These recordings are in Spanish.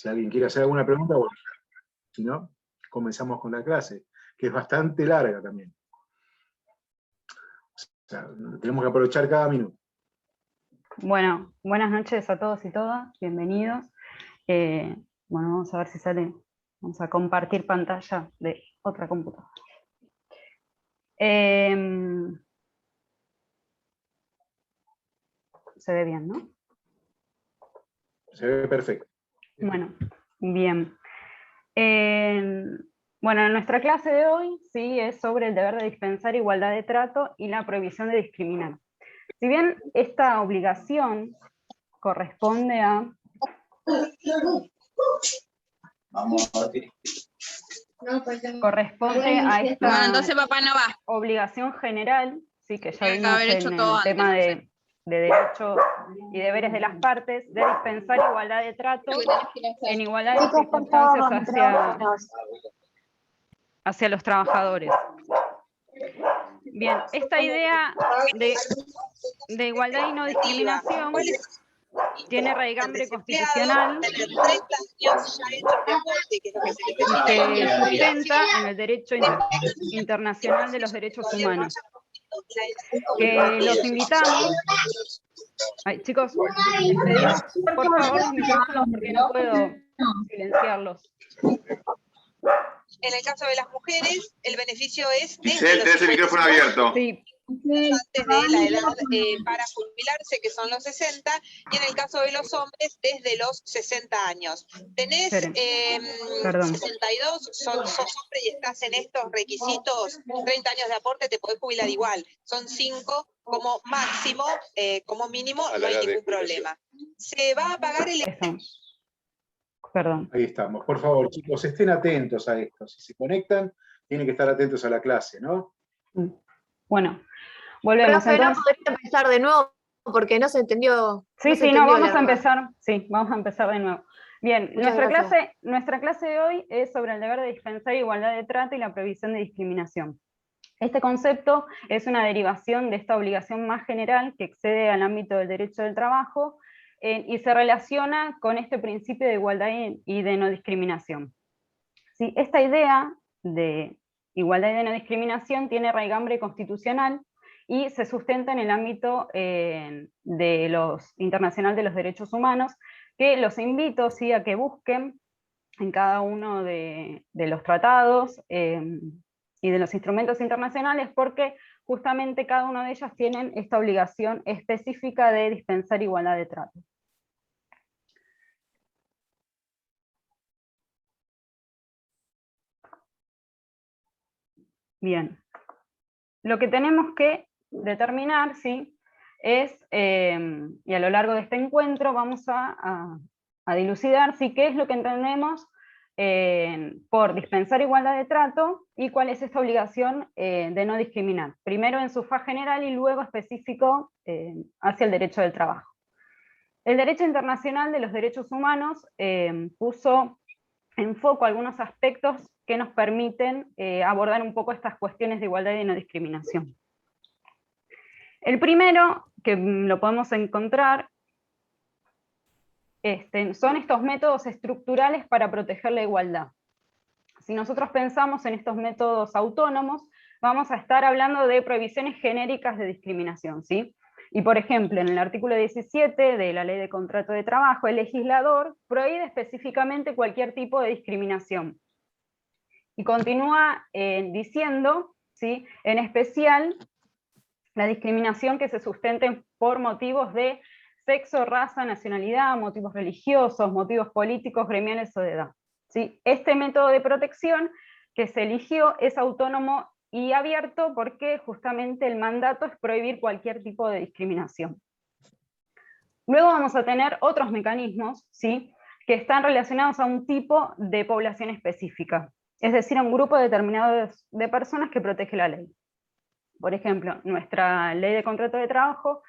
Si alguien quiere hacer alguna pregunta, bueno, si no, comenzamos con la clase, que es bastante larga también. O sea, tenemos que aprovechar cada minuto. Bueno, buenas noches a todos y todas, bienvenidos. Bueno, vamos a ver si sale, vamos a compartir pantalla de otra computadora. Se ve bien, ¿no? Se ve perfecto. Bueno, bien. Bueno, nuestra clase de hoy sí es sobre el deber de dispensar igualdad de trato y la prohibición de discriminar. Si bien esta obligación corresponde a... Corresponde a esta Bueno, entonces papá no va. obligación general, sí, que ya Tiene que vimos haber hecho en todo el antes, tema no sé. de derechos y deberes de las partes, de dispensar igualdad de trato Lo que tenés que ir a hacer. en igualdad de circunstancias hacia los trabajadores. Bien, esta idea de igualdad y no discriminación tiene raigambre constitucional y se sustenta en el derecho internacional de los derechos humanos. Que los invitamos. Ay, chicos, les pedimos por favor los micrófonos porque no puedo silenciarlos. En el caso de las mujeres, el beneficio es Giselle, tenés el micrófono abierto. Sí. antes de la edad para jubilarse, que son los 60, y en el caso de los hombres, desde los 60 años. Tenés 62, sos hombre y estás en estos requisitos, 30 años de aporte, te podés jubilar igual. Son 5 como máximo, como mínimo, no hay ningún problema. Se va a pagar el... Perdón. Ahí estamos. Por favor, chicos, estén atentos a esto. Si se conectan, tienen que estar atentos a la clase, ¿no? Bueno, volvemos. Profe, entonces... ¿no podría empezar de nuevo? Porque no se entendió. Vamos a empezar. Sí, vamos a empezar de nuevo. Bien, nuestra clase de hoy es sobre el deber de dispensar igualdad de trato y la prohibición de discriminación. Este concepto es una derivación de esta obligación más general que excede al ámbito del derecho del trabajo y se relaciona con este principio de igualdad y de no discriminación. ¿Sí? Esta idea de igualdad y de no discriminación tiene raigambre constitucional y se sustenta en el ámbito internacional de los derechos humanos, que los invito ¿sí? a que busquen en cada uno de los tratados y de los instrumentos internacionales, porque justamente cada uno de ellos tienen esta obligación específica de dispensar igualdad de trato. Bien, lo que tenemos que determinar, ¿sí? es, y a lo largo de este encuentro vamos a dilucidar ¿sí? qué es lo que entendemos por dispensar igualdad de trato y cuál es esta obligación de no discriminar. Primero en su faz general y luego específico hacia el derecho del trabajo. El derecho internacional de los derechos humanos puso en foco algunos aspectos que nos permiten abordar un poco estas cuestiones de igualdad y no discriminación. El primero, que lo podemos encontrar, son estos métodos estructurales para proteger la igualdad. Si nosotros pensamos en estos métodos autónomos, vamos a estar hablando de prohibiciones genéricas de discriminación, ¿sí? Y por ejemplo, en el artículo 17 de la Ley de Contrato de Trabajo, el legislador prohíbe específicamente cualquier tipo de discriminación. Y continúa diciendo, ¿sí? En especial, la discriminación que se sustenten por motivos de sexo, raza, nacionalidad, motivos religiosos, motivos políticos, gremiales o de edad. ¿Sí? Este método de protección que se eligió es autónomo y abierto porque justamente el mandato es prohibir cualquier tipo de discriminación. Luego vamos a tener otros mecanismos, ¿sí? que están relacionados a un tipo de población específica, es decir, a un grupo determinado de personas que protege la ley. Por ejemplo, nuestra Ley de Contrato de Trabajo,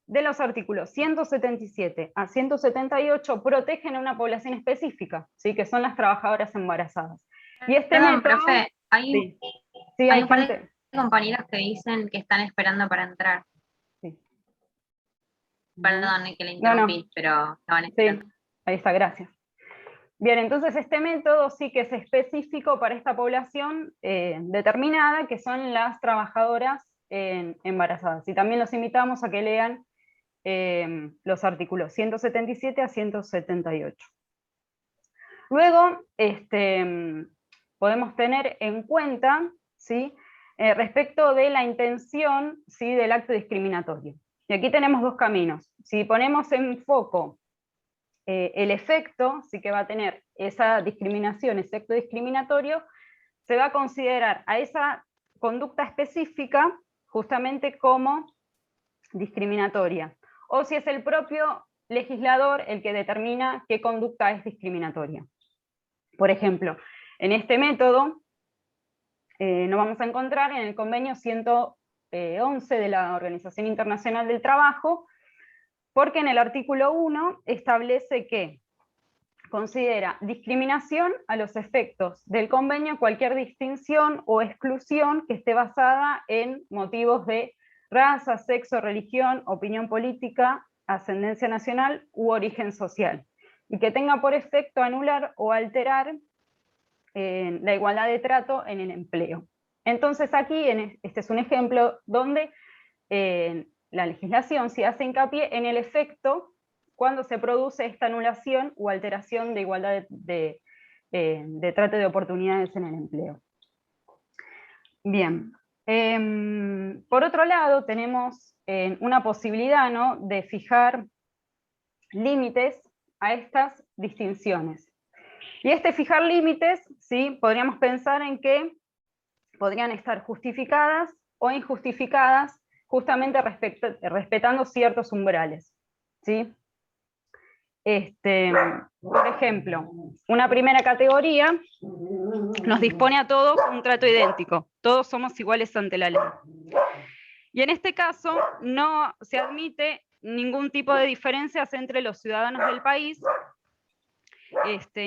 de los artículos 177 a 178, protegen a una población específica, ¿sí? que son las trabajadoras embarazadas. Y este método... Profe, hay hay un par de compañeros que dicen que están esperando para entrar. Sí. Perdón que le interrumpí, pero estaban esperando. Sí, ahí está, gracias. Bien, entonces este método sí que es específico para esta población determinada, que son las trabajadoras embarazadas. Y también los invitamos a que lean los artículos 177 a 178. Luego, podemos tener en cuenta, ¿sí?, respecto de la intención, ¿sí?, del acto discriminatorio. Y aquí tenemos dos caminos. Si ponemos en foco el efecto, sí que va a tener esa discriminación, ese acto discriminatorio, se va a considerar a esa conducta específica justamente como discriminatoria. O si es el propio legislador el que determina qué conducta es discriminatoria. Por ejemplo, en este método nos vamos a encontrar en el convenio 111 de la Organización Internacional del Trabajo, porque en el artículo 1 establece que considera discriminación a los efectos del convenio cualquier distinción o exclusión que esté basada en motivos de raza, sexo, religión, opinión política, ascendencia nacional u origen social, y que tenga por efecto anular o alterar la igualdad de trato en el empleo. Entonces aquí, este es un ejemplo donde la legislación se hace hincapié en el efecto cuando se produce esta anulación o alteración de igualdad de trato de oportunidades en el empleo. Bien, por otro lado tenemos una posibilidad, ¿no?, de fijar límites a estas distinciones. Y fijar límites, ¿sí?, podríamos pensar en que podrían estar justificadas o injustificadas justamente respetando ciertos umbrales, ¿sí? Por ejemplo, una primera categoría nos dispone a todos un trato idéntico, todos somos iguales ante la ley. Y en este caso no se admite ningún tipo de diferencias entre los ciudadanos del país,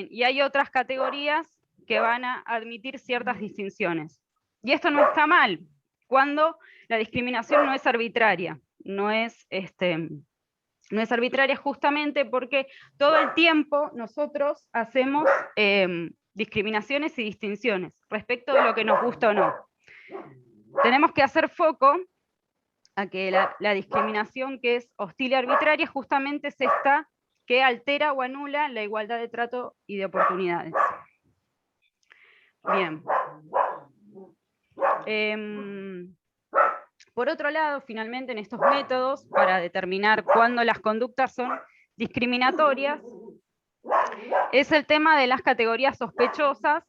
y hay otras categorías que van a admitir ciertas distinciones. Y esto no está mal, cuando la discriminación no es arbitraria, no es arbitraria justamente porque todo el tiempo nosotros hacemos discriminaciones y distinciones respecto de lo que nos gusta o no. Tenemos que hacer foco a que la discriminación que es hostil y arbitraria justamente es esta que altera o anula la igualdad de trato y de oportunidades. Bien. Por otro lado, finalmente, en estos métodos, para determinar cuándo las conductas son discriminatorias, es el tema de las categorías sospechosas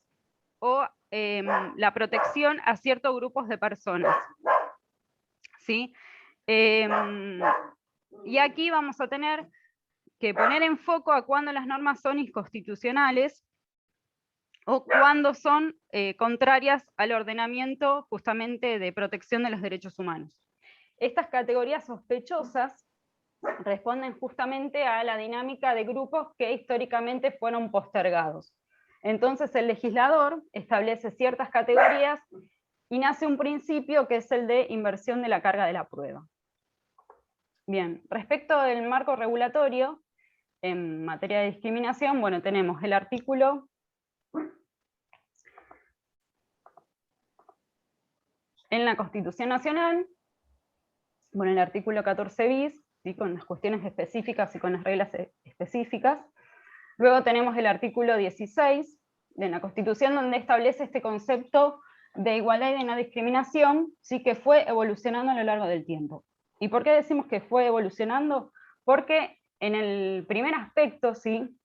o la protección a ciertos grupos de personas, ¿sí? Y aquí vamos a tener que poner en foco a cuándo las normas son inconstitucionales o cuándo son contrarias al ordenamiento justamente de protección de los derechos humanos. Estas categorías sospechosas responden justamente a la dinámica de grupos que históricamente fueron postergados. Entonces el legislador establece ciertas categorías y nace un principio que es el de inversión de la carga de la prueba. Bien, respecto del marco regulatorio, en materia de discriminación, bueno, tenemos el artículo en la Constitución Nacional, bueno, el artículo 14 bis, ¿sí?, con las cuestiones específicas y con las reglas específicas. Luego tenemos el artículo 16 de la Constitución, donde establece este concepto de igualdad y de no discriminación, sí, que fue evolucionando a lo largo del tiempo. ¿Y por qué decimos que fue evolucionando? Porque en el primer aspecto, ¿sí?,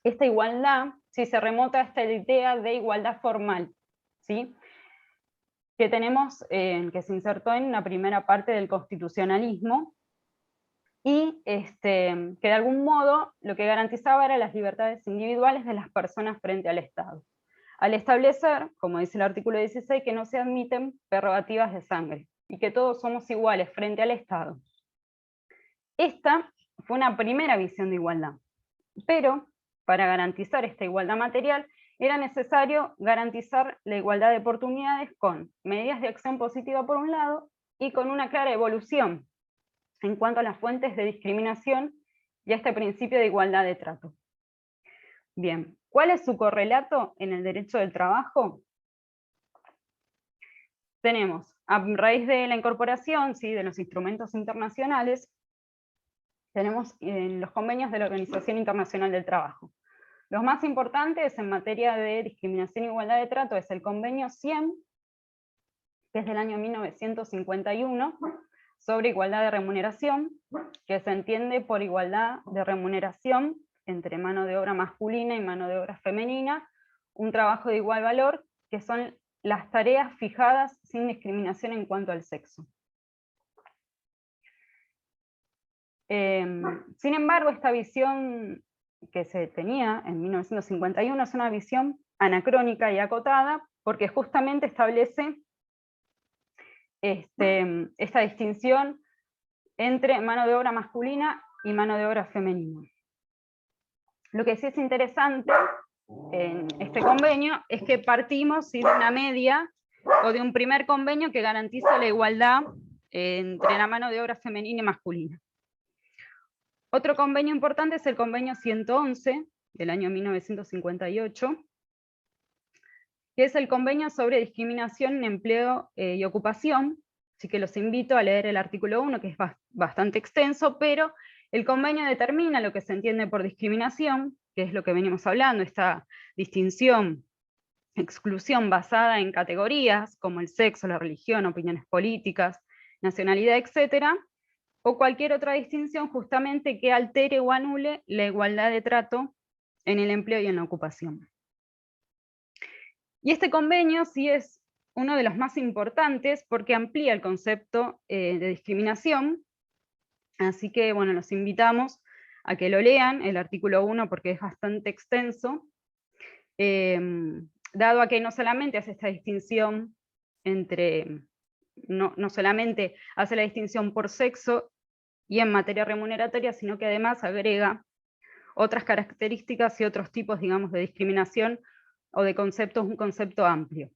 esta igualdad, ¿sí?, se remota a esta idea de igualdad formal, ¿sí?, que tenemos, que se insertó en la primera parte del constitucionalismo, y que de algún modo lo que garantizaba eran las libertades individuales de las personas frente al Estado, al establecer, como dice el artículo 16, que no se admiten prerrogativas de sangre, y que todos somos iguales frente al Estado. Esta fue una primera visión de igualdad, pero para garantizar esta igualdad material era necesario garantizar la igualdad de oportunidades con medidas de acción positiva por un lado, y con una clara evolución en cuanto a las fuentes de discriminación y a este principio de igualdad de trato. Bien, ¿cuál es su correlato en el derecho del trabajo? Tenemos, a raíz de la incorporación, ¿sí?, de los instrumentos internacionales, tenemos los convenios de la Organización Internacional del Trabajo. Los más importantes en materia de discriminación e igualdad de trato es el convenio 100, que es del año 1951, sobre igualdad de remuneración, que se entiende por igualdad de remuneración entre mano de obra masculina y mano de obra femenina, un trabajo de igual valor, que son las tareas fijadas sin discriminación en cuanto al sexo. Sin embargo, esta visión que se tenía en 1951 es una visión anacrónica y acotada, porque justamente establece esta distinción entre mano de obra masculina y mano de obra femenina. Lo que sí es interesante en este convenio es que partimos de una media o de un primer convenio que garantiza la igualdad entre la mano de obra femenina y masculina. Otro convenio importante es el convenio 111 del año 1958, que es el convenio sobre discriminación en empleo y ocupación, así que los invito a leer el artículo 1, que es bastante extenso, pero el convenio determina lo que se entiende por discriminación, que es lo que venimos hablando, esta distinción, exclusión basada en categorías, como el sexo, la religión, opiniones políticas, nacionalidad, etc., o cualquier otra distinción justamente que altere o anule la igualdad de trato en el empleo y en la ocupación. Y este convenio sí es uno de los más importantes porque amplía el concepto de discriminación, así que bueno, los invitamos a que lo lean, el artículo 1, porque es bastante extenso, dado a que no solamente hace esta distinción entre, no solamente hace la distinción por sexo y en materia remuneratoria, sino que además agrega otras características y otros tipos, digamos, de discriminación o de conceptos, un concepto amplio.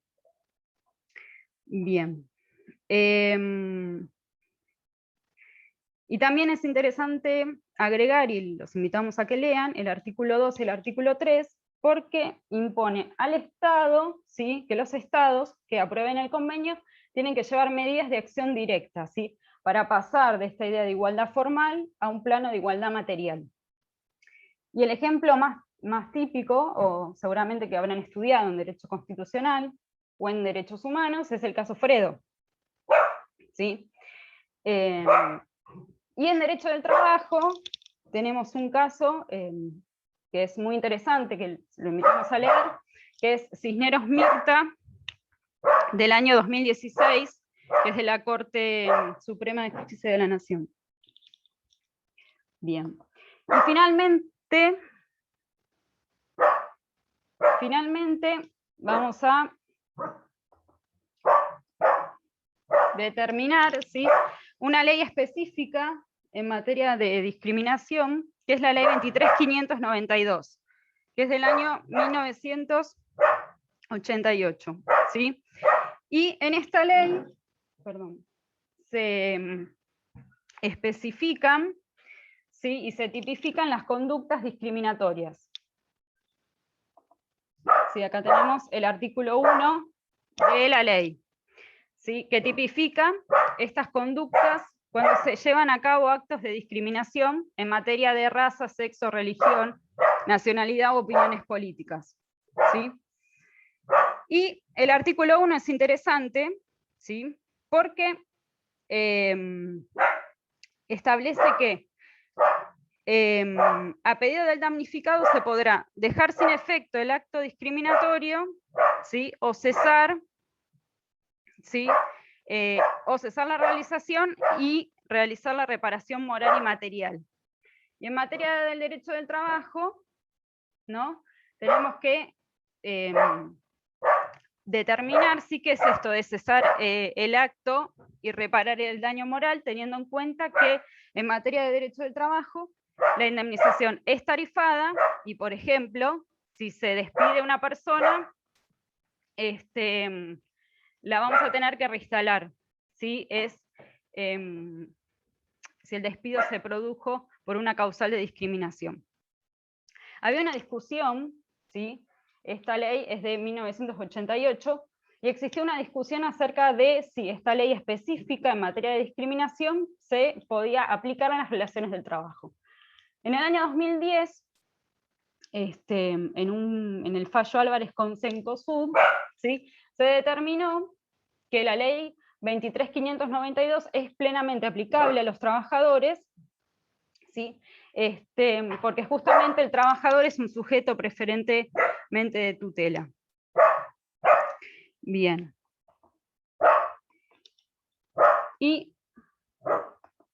Bien. Y también es interesante agregar, y los invitamos a que lean, el artículo 2 y el artículo 3, porque impone al Estado, ¿sí?, que los estados que aprueben el convenio tienen que llevar medidas de acción directa, ¿sí?, para pasar de esta idea de igualdad formal a un plano de igualdad material. Y el ejemplo más típico, o seguramente que habrán estudiado en Derecho Constitucional o en Derechos Humanos, es el caso Fredo, ¿sí? Y en Derecho del Trabajo tenemos un caso que es muy interesante, que lo invitamos a leer, que es Cisneros Mirta, del año 2016, que es de la Corte Suprema de Justicia de la Nación. Bien. Y finalmente vamos a determinar, ¿sí?, una ley específica en materia de discriminación, que es la ley 23.592, que es del año 1988, ¿sí? Y en esta ley, se especifican, ¿sí?, y se tipifican las conductas discriminatorias. Sí, acá tenemos el artículo 1 de la ley, ¿sí?, que tipifica estas conductas cuando se llevan a cabo actos de discriminación en materia de raza, sexo, religión, nacionalidad o opiniones políticas, ¿sí? Y el artículo 1 es interesante, ¿sí?, porque establece que a pedido del damnificado se podrá dejar sin efecto el acto discriminatorio, ¿sí?, o cesar, ¿sí?, o cesar la realización y realizar la reparación moral y material. Y en materia del derecho del trabajo, ¿no?, tenemos que determinar sí qué es esto de cesar el acto y reparar el daño moral, teniendo en cuenta que en materia de derecho del trabajo la indemnización es tarifada y, por ejemplo, si se despide una persona, la vamos a tener que reinstalar, ¿sí? Si el despido se produjo por una causal de discriminación. Había una discusión, ¿sí? Esta ley es de 1988, y existió una discusión acerca de si esta ley específica en materia de discriminación se podía aplicar en las relaciones del trabajo. En el año 2010, en el fallo Álvarez con Cencosud, ¿sí? Se determinó que la ley 23.592 es plenamente aplicable a los trabajadores, ¿sí? Porque justamente el trabajador es un sujeto preferentemente de tutela. Bien. Y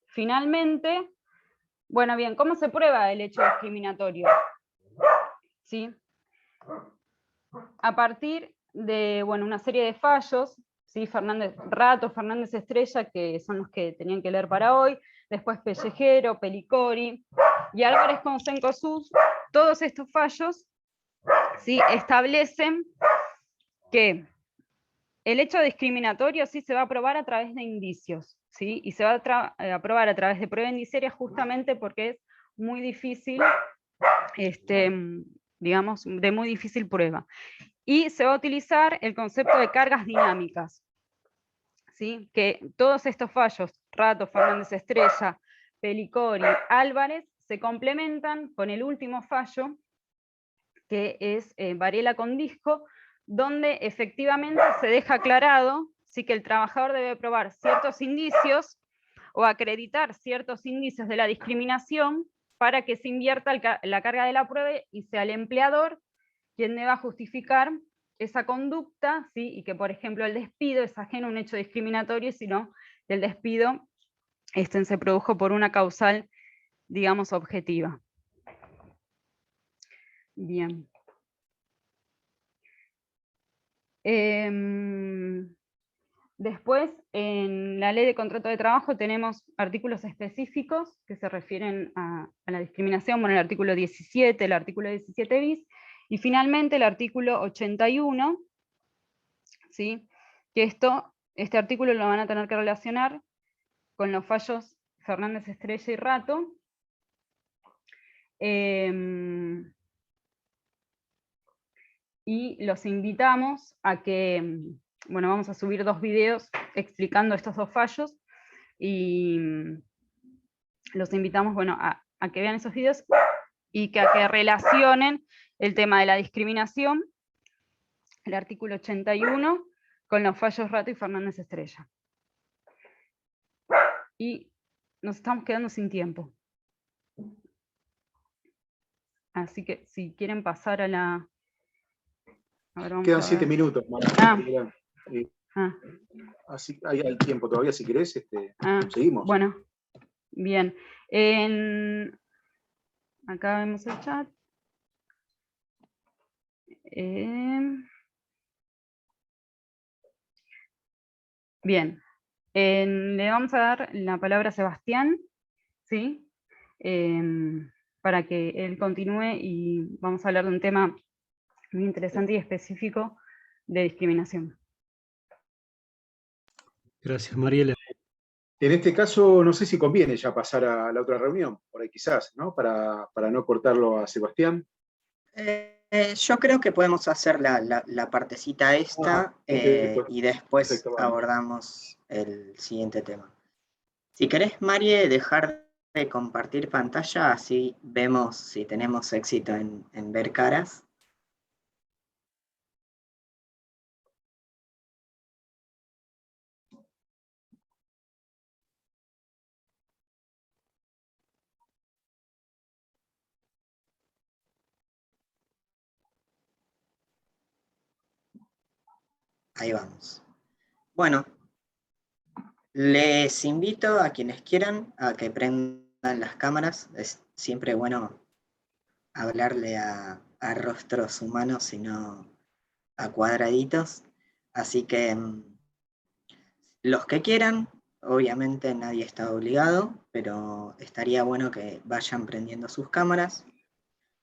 finalmente, bueno, bien, ¿cómo se prueba el hecho discriminatorio? ¿Sí? A partir de, bueno, una serie de fallos, ¿sí? Fernández Estrella, que son los que tenían que leer para hoy, después Pellejero, Pelicori, y Álvarez con Cencosud, todos estos fallos, ¿sí? Establecen que el hecho discriminatorio sí se va a probar a través de indicios, ¿sí? Y se va a probar a través de prueba indiciaria justamente porque es muy difícil, digamos, de muy difícil prueba. Y se va a utilizar el concepto de cargas dinámicas, ¿sí? Que todos estos fallos, Rato, Fernández Estrella, Pelicori, Álvarez, se complementan con el último fallo, que es Varela con Disco, donde efectivamente se deja aclarado, sí, que el trabajador debe probar ciertos indicios o acreditar ciertos indicios de la discriminación para que se invierta la carga de la prueba y sea el empleador quien deba justificar esa conducta, ¿sí? Y que, por ejemplo, el despido es ajeno a un hecho discriminatorio, sino que el despido se produjo por una causal, digamos, objetiva. Bien. Después, en la ley de contrato de trabajo tenemos artículos específicos que se refieren a la discriminación, bueno, el artículo 17, el artículo 17 bis, y finalmente el artículo 81, ¿sí? Que este artículo lo van a tener que relacionar con los fallos Fernández Estrella y Rato. Y los invitamos a que, bueno, vamos a subir 2 videos explicando estos 2 fallos, y los invitamos, bueno, a que vean esos videos y a que relacionen el tema de la discriminación, el artículo 81, con los fallos Rato y Fernández Estrella. Y nos estamos quedando sin tiempo. Así que si quieren pasar a la... Quedan 7 minutos. Así hay tiempo todavía, si querés, seguimos. Bueno, bien. Acá vemos el chat. Bien. Le vamos a dar la palabra a Sebastián, ¿sí? Para que él continúe y vamos a hablar de un tema muy interesante y específico de discriminación. Gracias, Mariela. En este caso, no sé si conviene ya pasar a la otra reunión, por ahí quizás, ¿no? Para no cortarlo a Sebastián. Yo creo que podemos hacer la partecita esta y después perfecto, abordamos el siguiente tema. Si querés, Marie, dejar de compartir pantalla, así vemos si tenemos éxito en ver caras. Ahí vamos. Bueno, les invito a quienes quieran a que prendan las cámaras. Es siempre bueno hablarle a rostros humanos y no a cuadraditos. Así que los que quieran, obviamente nadie está obligado, pero estaría bueno que vayan prendiendo sus cámaras.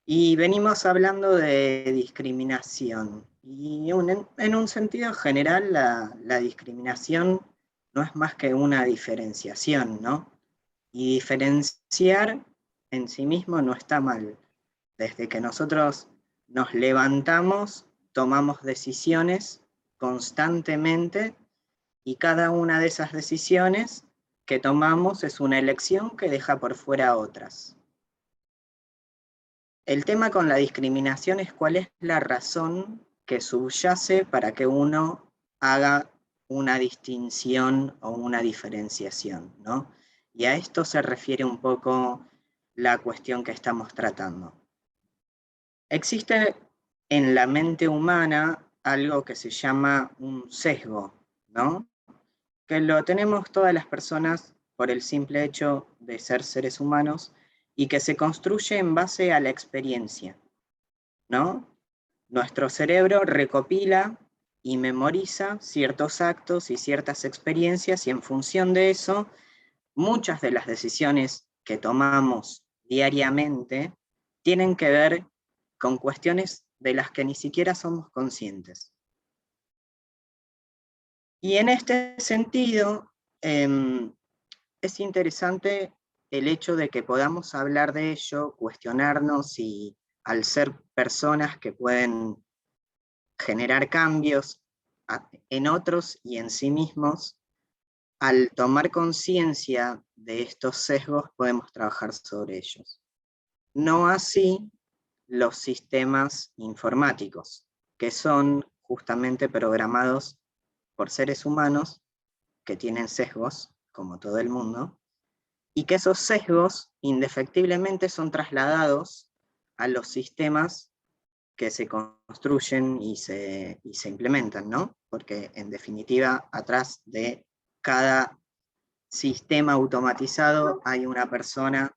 Y venimos hablando de discriminación. Y en un sentido general, la discriminación no es más que una diferenciación, ¿no? Y diferenciar en sí mismo no está mal. Desde que nosotros nos levantamos, tomamos decisiones constantemente y cada una de esas decisiones que tomamos es una elección que deja por fuera otras. El tema con la discriminación es cuál es la razón que subyace para que uno haga una distinción o una diferenciación, ¿no? Y a esto se refiere un poco la cuestión que estamos tratando. Existe en la mente humana algo que se llama un sesgo, ¿no? Que lo tenemos todas las personas por el simple hecho de ser seres humanos y que se construye en base a la experiencia, ¿no? Nuestro cerebro recopila y memoriza ciertos actos y ciertas experiencias y en función de eso, muchas de las decisiones que tomamos diariamente tienen que ver con cuestiones de las que ni siquiera somos conscientes. Y en este sentido, es interesante el hecho de que podamos hablar de ello, cuestionarnos y al ser personas que pueden generar cambios en otros y en sí mismos, al tomar conciencia de estos sesgos podemos trabajar sobre ellos. No así los sistemas informáticos, que son justamente programados por seres humanos que tienen sesgos, como todo el mundo, y que esos sesgos indefectiblemente son trasladados a los sistemas que se construyen y se implementan, ¿no? Porque en definitiva, atrás de cada sistema automatizado hay una persona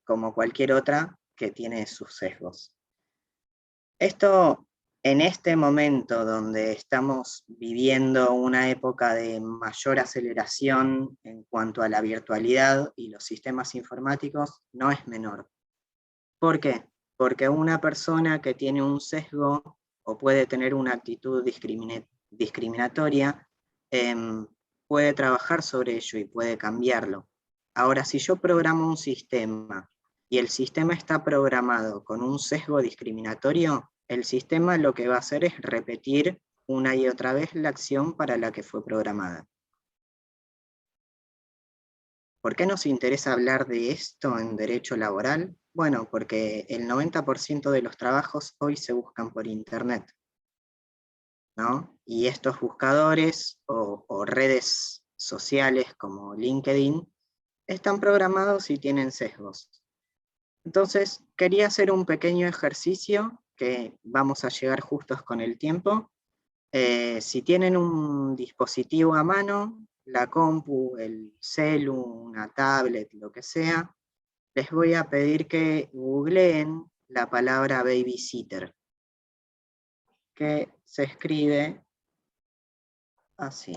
como cualquier otra que tiene sus sesgos. Esto, en este momento donde estamos viviendo una época de mayor aceleración en cuanto a la virtualidad y los sistemas informáticos, no es menor. ¿Por qué? Porque una persona que tiene un sesgo o puede tener una actitud discriminatoria, puede trabajar sobre ello y puede cambiarlo. Ahora, si yo programo un sistema y el sistema está programado con un sesgo discriminatorio, el sistema lo que va a hacer es repetir una y otra vez la acción para la que fue programada. ¿Por qué nos interesa hablar de esto en derecho laboral? Bueno, porque el 90% de los trabajos hoy se buscan por internet, ¿no? Y estos buscadores o redes sociales como LinkedIn están programados y tienen sesgos. Entonces, quería hacer un pequeño ejercicio que vamos a llegar justos con el tiempo. Si tienen un dispositivo a mano, la compu, el celu, una tablet, lo que sea, les voy a pedir que googleen la palabra babysitter, que se escribe así.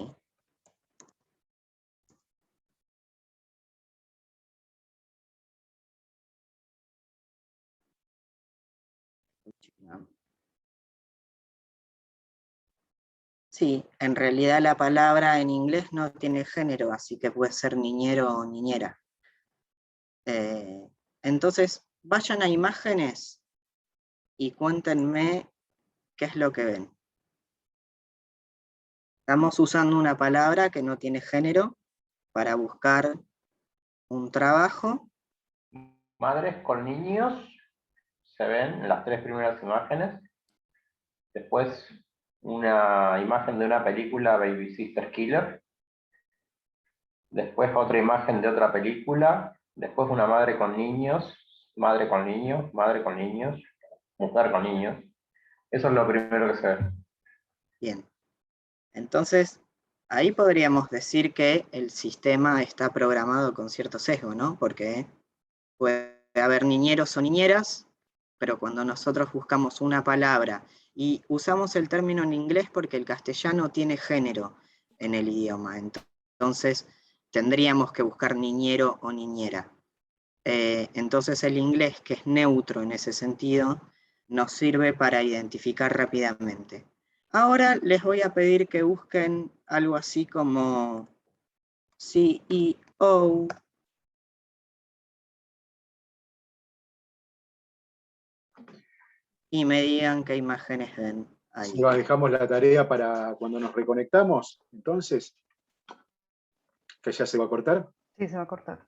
Sí, en realidad la palabra en inglés no tiene género, así que puede ser niñero o niñera. Entonces, vayan a imágenes y cuéntenme qué es lo que ven. Estamos usando una palabra que no tiene género para buscar un trabajo. Madres con niños, se ven las tres primeras imágenes. Después una imagen de una película, Babysitter Killer. Después otra imagen de otra película. Después una madre con niños, madre con niños, madre con niños, mujer con niños. Eso es lo primero que se ve. Bien. Entonces, ahí podríamos decir que el sistema está programado con cierto sesgo, ¿no? Porque puede haber niñeros o niñeras, pero cuando nosotros buscamos una palabra y usamos el término en inglés porque el castellano tiene género en el idioma, entonces tendríamos que buscar niñero o niñera. Entonces el inglés, que es neutro en ese sentido, nos sirve para identificar rápidamente. Ahora les voy a pedir que busquen algo así como CEO, y me digan qué imágenes ven ahí. Nos dejamos la tarea para cuando nos reconectamos, entonces, que ya se va a cortar. Sí, se va a cortar.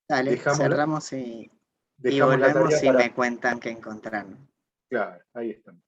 Dale, Dejamos la- cerramos y Dejamos la volvemos tarea y para... me cuentan qué encontraron. Claro, ahí estamos.